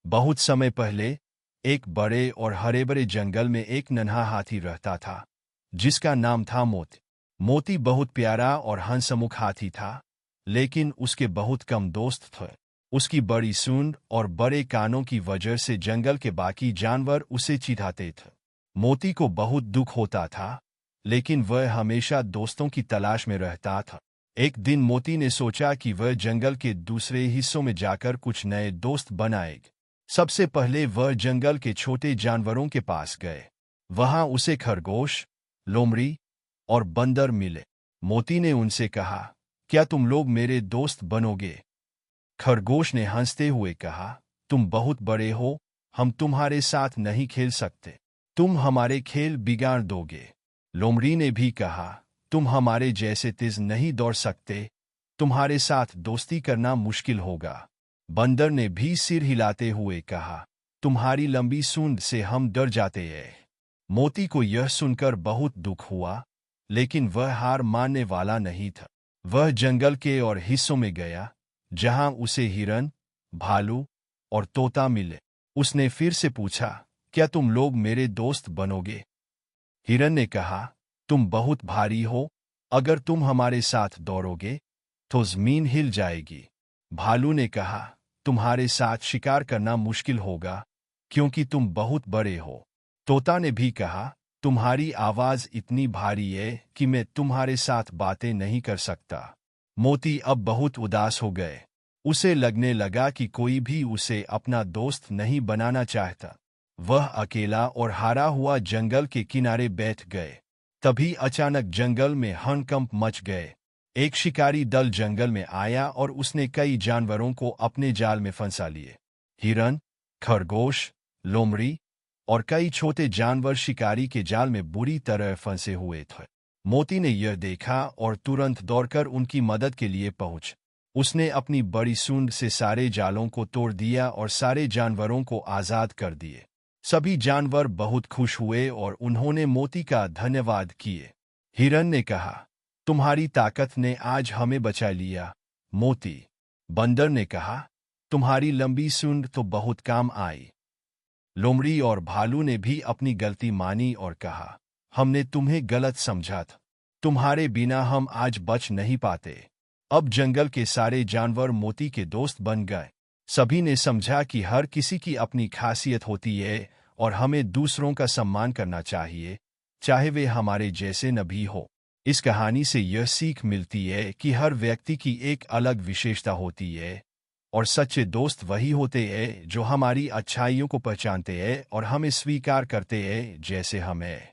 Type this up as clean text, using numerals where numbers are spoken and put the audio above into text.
बहुत समय पहले एक बड़े और हरे भरे जंगल में एक नन्हा हाथी रहता था, जिसका नाम था मोती। मोती बहुत प्यारा और हंसमुख हाथी था, लेकिन उसके बहुत कम दोस्त थे। उसकी बड़ी सूंड और बड़े कानों की वजह से जंगल के बाकी जानवर उसे चिढ़ाते थे। मोती को बहुत दुख होता था, लेकिन वह हमेशा दोस्तों की तलाश में रहता था। एक दिन मोती ने सोचा कि वह जंगल के दूसरे हिस्सों में जाकर कुछ नए दोस्त बनाएगा। सबसे पहले वह जंगल के छोटे जानवरों के पास गए। वहां उसे खरगोश, लोमड़ी और बंदर मिले। मोती ने उनसे कहा, क्या तुम लोग मेरे दोस्त बनोगे? खरगोश ने हंसते हुए कहा, तुम बहुत बड़े हो, हम तुम्हारे साथ नहीं खेल सकते। तुम हमारे खेल बिगाड़ दोगे। लोमड़ी ने भी कहा, तुम हमारे जैसे तेज नहीं दौड़ सकते, तुम्हारे साथ दोस्ती करना मुश्किल होगा। बंदर ने भी सिर हिलाते हुए कहा, तुम्हारी लंबी सूंड से हम डर जाते हैं। मोती को यह सुनकर बहुत दुख हुआ, लेकिन वह हार मानने वाला नहीं था। वह जंगल के और हिस्सों में गया, जहां उसे हिरन, भालू और तोता मिले। उसने फिर से पूछा, क्या तुम लोग मेरे दोस्त बनोगे? हिरन ने कहा, तुम बहुत भारी हो, अगर तुम हमारे साथ दौड़ोगे तो जमीन हिल जाएगी। भालू ने कहा, तुम्हारे साथ शिकार करना मुश्किल होगा, क्योंकि तुम बहुत बड़े हो। तोता ने भी कहा, तुम्हारी आवाज इतनी भारी है कि मैं तुम्हारे साथ बातें नहीं कर सकता। मोती अब बहुत उदास हो गए। उसे लगने लगा कि कोई भी उसे अपना दोस्त नहीं बनाना चाहता। वह अकेला और हारा हुआ जंगल के किनारे बैठ गए। तभी अचानक जंगल में हड़कंप मच गए। एक शिकारी दल जंगल में आया और उसने कई जानवरों को अपने जाल में फंसा लिए। हिरन, खरगोश, लोमड़ी और कई छोटे जानवर शिकारी के जाल में बुरी तरह फंसे हुए थे। मोती ने यह देखा और तुरंत दौड़कर उनकी मदद के लिए पहुंच। उसने अपनी बड़ी सूंड से सारे जालों को तोड़ दिया और सारे जानवरों को आज़ाद कर दिए। सभी जानवर बहुत खुश हुए और उन्होंने मोती का धन्यवाद किए। हिरन ने कहा, तुम्हारी ताकत ने आज हमें बचा लिया, मोती। बंदर ने कहा, तुम्हारी लंबी सूंड तो बहुत काम आई। लोमड़ी और भालू ने भी अपनी गलती मानी और कहा, हमने तुम्हें गलत समझा था। तुम्हारे बिना हम आज बच नहीं पाते। अब जंगल के सारे जानवर मोती के दोस्त बन गए। सभी ने समझा कि हर किसी की अपनी खासियत होती है और हमें दूसरों का सम्मान करना चाहिए, चाहे वे हमारे जैसे न भी हो। इस कहानी से यह सीख मिलती है कि हर व्यक्ति की एक अलग विशेषता होती है और सच्चे दोस्त वही होते हैं जो हमारी अच्छाइयों को पहचानते हैं और हमें स्वीकार करते हैं जैसे हम हैं।